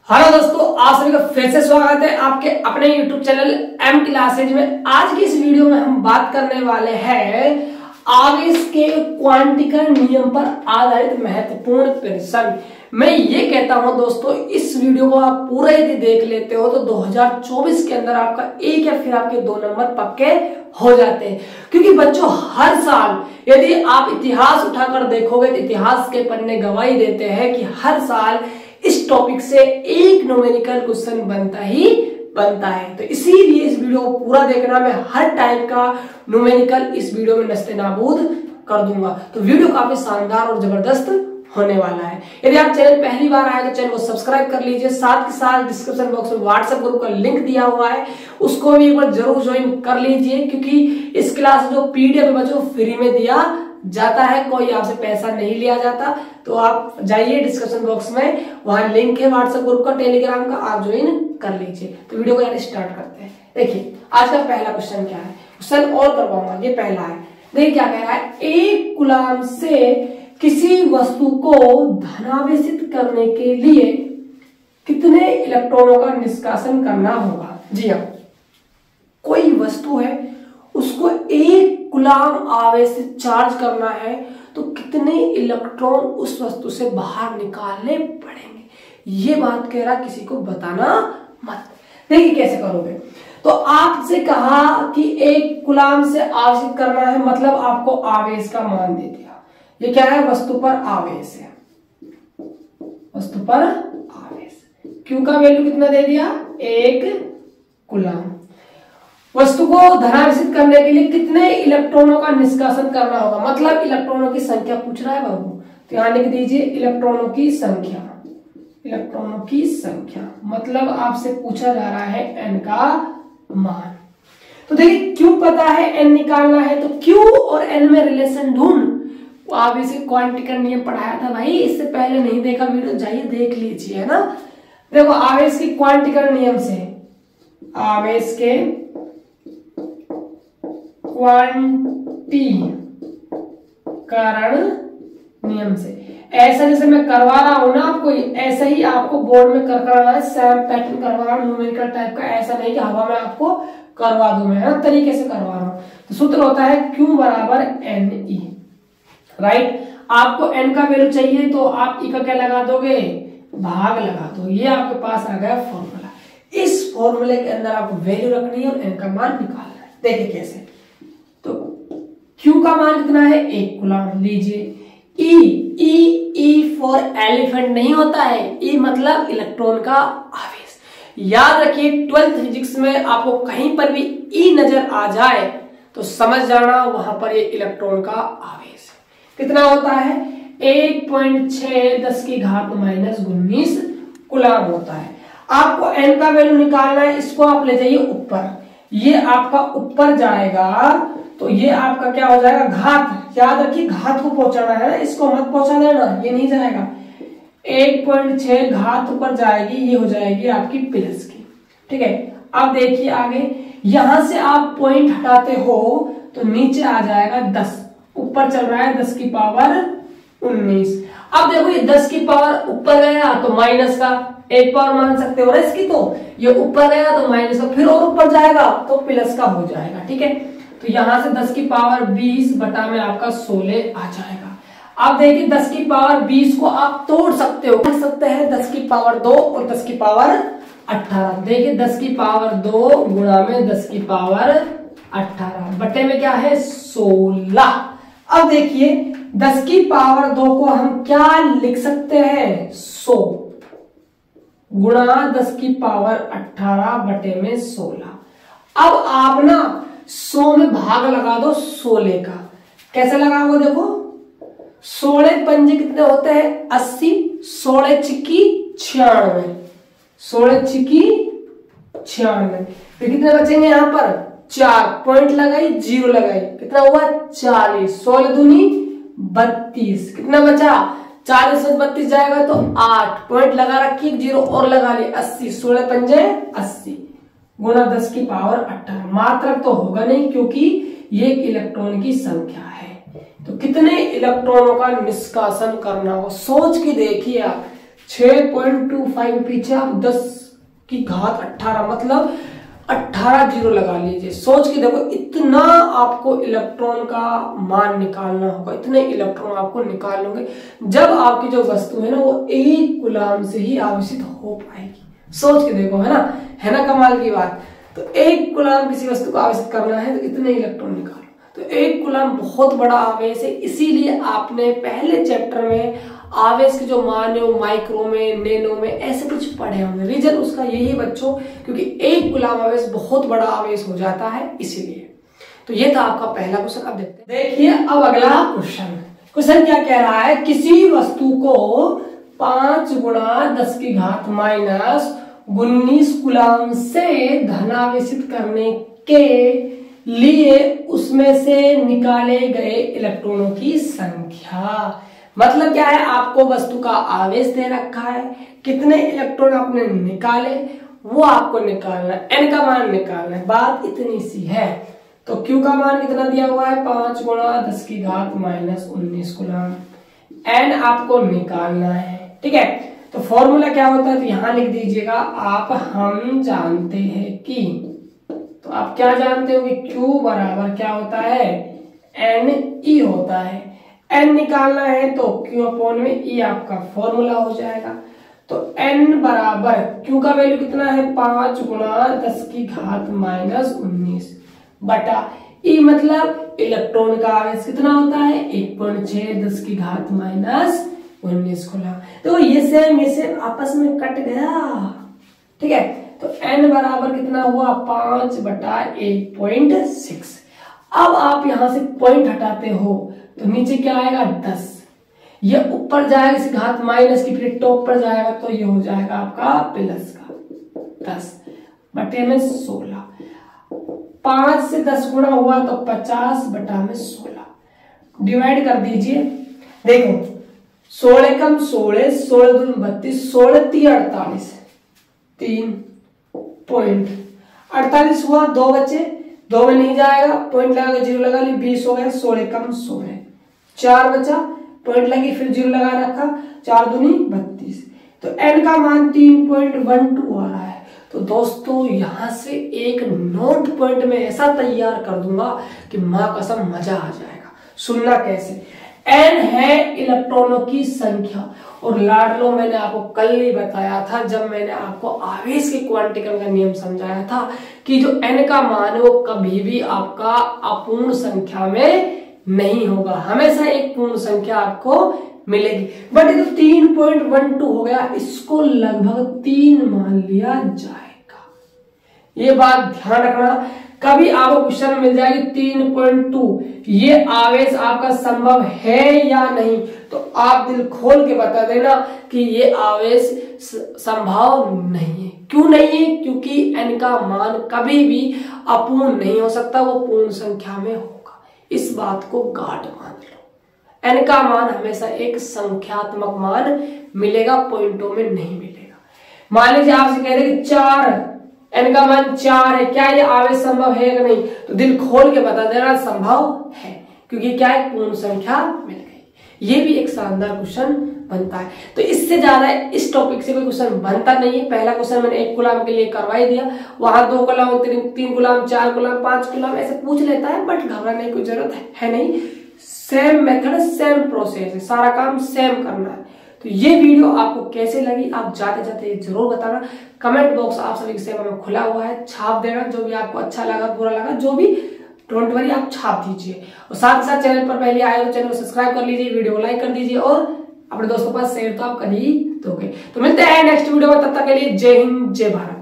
Hello दोस्तों, आप सभी का फिर से स्वागत है आपके अपने YouTube चैनल एम क्लासेज में। आज की इस वीडियो में हम बात करने वाले हैं आवेश के क्वांटिकल नियम पर आधारित महत्वपूर्ण प्रश्न। मैं ये कहता हूं दोस्तों, इस वीडियो को आप पूरा यदि देख लेते हो तो 2024 के अंदर आपका एक या फिर आपके 2 नंबर पक्के हो जाते हैं। क्योंकि बच्चों, हर साल यदि आप इतिहास उठाकर देखोगे तो इतिहास के पन्ने गवाही देते हैं कि हर साल इस टॉपिक से एक न्यूमेरिकल क्वेश्चन बनता ही बनता है। तो इसीलिए इस वीडियो को पूरा देखना, मैं हर टाइप का न्यूमेरिकल इस वीडियो में नस्ते नाबूद कर दूंगा। तो वीडियो काफी शानदार और जबरदस्त होने वाला है। यदि आप चैनल पहली बार आए तो चैनल को सब्सक्राइब कर लीजिए। साथ के साथ डिस्क्रिप्शन बॉक्स में व्हाट्सएप ग्रुप का लिंक दिया हुआ है, उसको भी एक बार जरूर ज्वाइन कर लीजिए। क्योंकि इस क्लास जो पीडीएफ है बच्चों फ्री में दिया जाता है, कोई आपसे पैसा नहीं लिया जाता। तो आप जाइए डिस्क्रिप्शन बॉक्स में, वहां लिंक है व्हाट्सएप ग्रुप का, टेलीग्राम का, आप ज्वाइन कर लीजिए। तो वीडियो को यार स्टार्ट करते हैं। देखिए आज का पहला क्वेश्चन क्या है, क्वेश्चन और करवाऊंगा, ये पहला है। देखिए क्या कह रहा है, एक कूलाम से किसी वस्तु को धनावेशित करने के लिए कितने इलेक्ट्रॉनों का निष्कासन करना होगा। जी हाँ, कोई वस्तु है, उसको एक कूलाम आवेश से चार्ज करना है तो कितने इलेक्ट्रॉन उस वस्तु से बाहर निकालने पड़ेंगे, ये बात कह रहा, किसी को बताना मत। देखिए कैसे करोगे। तो आपसे कहा कि एक कूलाम से आवेशित करना है, मतलब आपको आवेश का मान दे दिया। ये क्या है, वस्तु पर आवेश है, वस्तु पर आवेश। क्यू का वैल्यू कितना दे दिया, 1 कूलाम। वस्तु को धनावेशित करने के लिए कितने इलेक्ट्रॉनों का निष्कासन करना होगा, मतलब इलेक्ट्रॉनों की संख्या पूछ रहा है बाबू। तो यहां लिख दीजिए इलेक्ट्रॉनों की संख्या, इलेक्ट्रॉनों की संख्या मतलब आपसे पूछा जा रहा है एन का मान। तो देखिए क्यू पता है, एन निकालना है, तो क्यू और एन में रिलेशन ढूंढ। आप इसे क्वांटिकल नियम पढ़ाया था भाई, इससे पहले नहीं देखा वीडियो जाइए देख लीजिए, है ना। देखो आवेश के क्वांटिकल नियम से, आवेश के क्वांटीकरण नियम से, ऐसा जैसे मैं करवा रहा हूं ना आपको, ऐसा ही आपको बोर्ड में कर करवाना है। सेम पैटर्न करवा रहा हूं न्यूमेरिकल टाइप का, ऐसा नहीं कि हवा में आपको करवा दूं, मैं हर तरीके से करवा रहा हूं। तो सूत्र होता है Q बराबर NE, राइट। आपको n का वैल्यू चाहिए तो आप ई का क्या लगा दोगे, भाग लगा दो। ये आपके पास आ गया फॉर्मूला। इस फॉर्मूले के अंदर आपको वैल्यू रखनी है और n का मान निकालना है। देखिए कैसे। तो Q का मान कितना है, 1 कूलाम लीजिए। E फॉर एलिफेंट नहीं होता है, E मतलब इलेक्ट्रॉन का आवेश। याद रखिए 12th फिजिक्स में आपको कहीं पर भी E नजर आ जाए तो समझ जाना वहां पर ये इलेक्ट्रॉन का आवेश है। कितना होता है, 1.6 10 की घात -19 कूलाम होता है। आपको n का वैल्यू निकालना है, इसको आप ले जाइए ऊपर, ये आपका ऊपर जाएगा तो ये आपका क्या हो जाएगा, घात। याद रखिए घात को पहुंचाना है ना, इसको मत पहुंचा देना, ये नहीं जाएगा। 1.6 घात ऊपर जाएगी, ये हो जाएगी आपकी प्लस की, ठीक है। अब देखिए आगे, यहां से आप पॉइंट हटाते हो तो नीचे आ जाएगा 10, ऊपर चल रहा है 10 की पावर 19। अब देखो ये 10 की पावर ऊपर गया तो माइनस का 1 पावर मान सकते हो ना इसकी, तो ये ऊपर गया तो माइनस का, फिर और ऊपर जाएगा तो प्लस का हो जाएगा, ठीक है। तो यहां से 10 की पावर 20 बटा में आपका 16 आ जाएगा। अब देखिए 10 की पावर 20 को आप तोड़ सकते हो, कर सकते हैं 10 की पावर 2 और 10 की पावर 18। देखिए 10 की पावर 2 गुणा में 10 की पावर 18 बटे में क्या है, 16। अब देखिए 10 की पावर 2 को हम क्या लिख सकते हैं, 100 गुणा 10 की पावर 18 बटे में 16। अब आप ना 100 में भाग लगा दो 16 का। कैसे लगाओगे, देखो 16 पंजे कितने होते हैं, 80, 16 छिक्की 96, 16 छिक्की 96। फिर कितने बचेंगे, यहाँ पर 4 पॉइंट लगाई, 0 लगाई, कितना हुआ 40, 16 दूनी 32, कितना बचा 40 से 32 जाएगा तो 8 पॉइंट लगा रखी, 0 और लगा ली, 80, 16 पंजे 80 गुणा 10 की पावर 18। मात्रक तो होगा नहीं क्योंकि ये इलेक्ट्रॉन की संख्या है। तो कितने इलेक्ट्रॉनों का निष्कासन करना हो, सोच के देखिए आप। 6.25 पीछे आप 10 की घात 18 मतलब 18 जीरो लगा लीजिए। सोच के देखो इतना आपको इलेक्ट्रॉन का मान निकालना होगा, इतने इलेक्ट्रॉन आपको निकाल लोगे जब आपकी जो वस्तु है ना वो 1 कूलम से ही आवेशित हो पाएगी। सोच के देखो, है ना कमाल की बात। तो 1 कूलम किसी वस्तु को आवेशित करना है तो इतने इलेक्ट्रॉन निकालो। तो 1 कूलम बहुत बड़ा आवेश है, इसीलिए आपने पहले चैप्टर में आवेश के जो मान है वो माइक्रो में, नैनो में ऐसे कुछ पढ़े होंगे। रीजन उसका यही बच्चों, क्योंकि 1 कूलम आवेश बहुत बड़ा आवेश हो जाता है इसीलिए। तो ये था आपका पहला क्वेश्चन। अब देखते हैं, देखिए अब अगला क्वेश्चन क्या कह रहा है। किसी वस्तु को 5 × 10 की घात माइनस 19 कूलम से धनावेशित करने के लिए उसमें से निकाले गए इलेक्ट्रॉनों की संख्या। मतलब क्या है, आपको वस्तु का आवेश दे रखा है, कितने इलेक्ट्रॉन आपने निकाले वो आपको निकालना है, n का मान निकालना है। बात इतनी सी है। तो q का मान कितना दिया हुआ है 5 × 10 की घात माइनस 19 कूलम, n आपको निकालना है। ठीक है, तो फॉर्मूला क्या होता है तो यहां लिख दीजिएगा आप, हम जानते हैं कि, तो आप क्या जानते हो कि Q बराबर क्या होता है NE होता है। N निकालना है तो Q/E आपका फॉर्मूला हो जाएगा। तो N बराबर Q का वैल्यू कितना है 5 × 10 की घात माइनस 19 बटा E मतलब इलेक्ट्रॉन का आवेश कितना होता है 1.6 10 की घात माइनस 19 कूलम। तो ये सेम आपस में कट गया। ठीक है, तो n बराबर कितना हुआ 5/1.6। अब आप यहां से पॉइंट हटाते हो तो नीचे क्या आएगा 10, ये ऊपर जाएगा इस घात माइनस की, फिर टॉप पर जाएगा तो ये हो जाएगा आपका प्लस का 10/16। 5 से 10 गुणा हुआ तो 50/16 डिवाइड कर दीजिए। देखो 16 कम 16, 16 दूनी 32, 16 3 48, 3.48 हुआ। 2 बचे, 2 में नहीं जाएगा, पॉइंट लगा 0 लगा ली, 20 हो गया। 16 कम 16, 4 बचा, पॉइंट लगी फिर 0 लगा रखा, 4 दूनी 32। तो n का मान 3.12 आ रहा है। तो दोस्तों यहां से एक नोट पॉइंट में ऐसा तैयार कर दूंगा कि मां कसम मजा आ जाएगा। सुनना कैसे, n है इलेक्ट्रॉनों की संख्या, और लाडलो मैंने आपको कल ही बताया था जब मैंने आपको आवेश के क्वांटिकल का नियम समझाया था कि जो n का मान है वो कभी भी आपका अपूर्ण संख्या में नहीं होगा, हमेशा एक पूर्ण संख्या आपको मिलेगी। बट ये तो 3.12 हो गया, इसको लगभग 3 मान लिया जाएगा। ये बात ध्यान रखना, कभी आपको क्वेश्चन मिल जाएगी 3.2 ये आवेश आपका संभव है या नहीं, तो आप दिल खोल के बता देना कि ये आवेश संभव नहीं है। क्यों नहीं है? क्योंकि n का मान कभी भी अपूर्ण नहीं हो सकता, वो पूर्ण संख्या में होगा। इस बात को गांठ बांध लो, n का मान हमेशा एक संख्यात्मक मान मिलेगा, पॉइंटों में नहीं मिलेगा। मान लीजिए आपसे कह रहे कि 4, n का मान 4 है, क्या ये आवेश संभव है या नहीं? तो दिल खोल के बता देना संभव है, क्योंकि क्या है पूर्ण संख्या मिल गई। ये भी एक शानदार क्वेश्चन बनता है। तो इससे ज्यादा इस टॉपिक से कोई क्वेश्चन बनता नहीं है। पहला क्वेश्चन मैंने 1 कूलम के लिए करवा ही दिया, वहां 2 कूलम, 3 कूलम, 4 कूलम, 5 कूलम ऐसे पूछ लेता है, बट घबराने की जरूरत है नहीं। सेम मेथड, सेम प्रोसेस है, सारा काम सेम करना है। तो ये वीडियो आपको कैसे लगी आप जाते जाते जरूर बताना। कमेंट बॉक्स आप सभी के सेवा में खुला हुआ है, छाप देना जो भी आपको अच्छा लगा, बुरा लगा, जो भी डोंट वरी आप छाप दीजिए। और साथ ही साथ चैनल पर पहले आए तो चैनल को सब्सक्राइब कर लीजिए, वीडियो को लाइक कर दीजिए, और अपने दोस्तों के पास शेयर तो आप कर ही दोगे। तो मिलते हैं नेक्स्ट वीडियो में, तब तक के लिए जय हिंद जय भारत।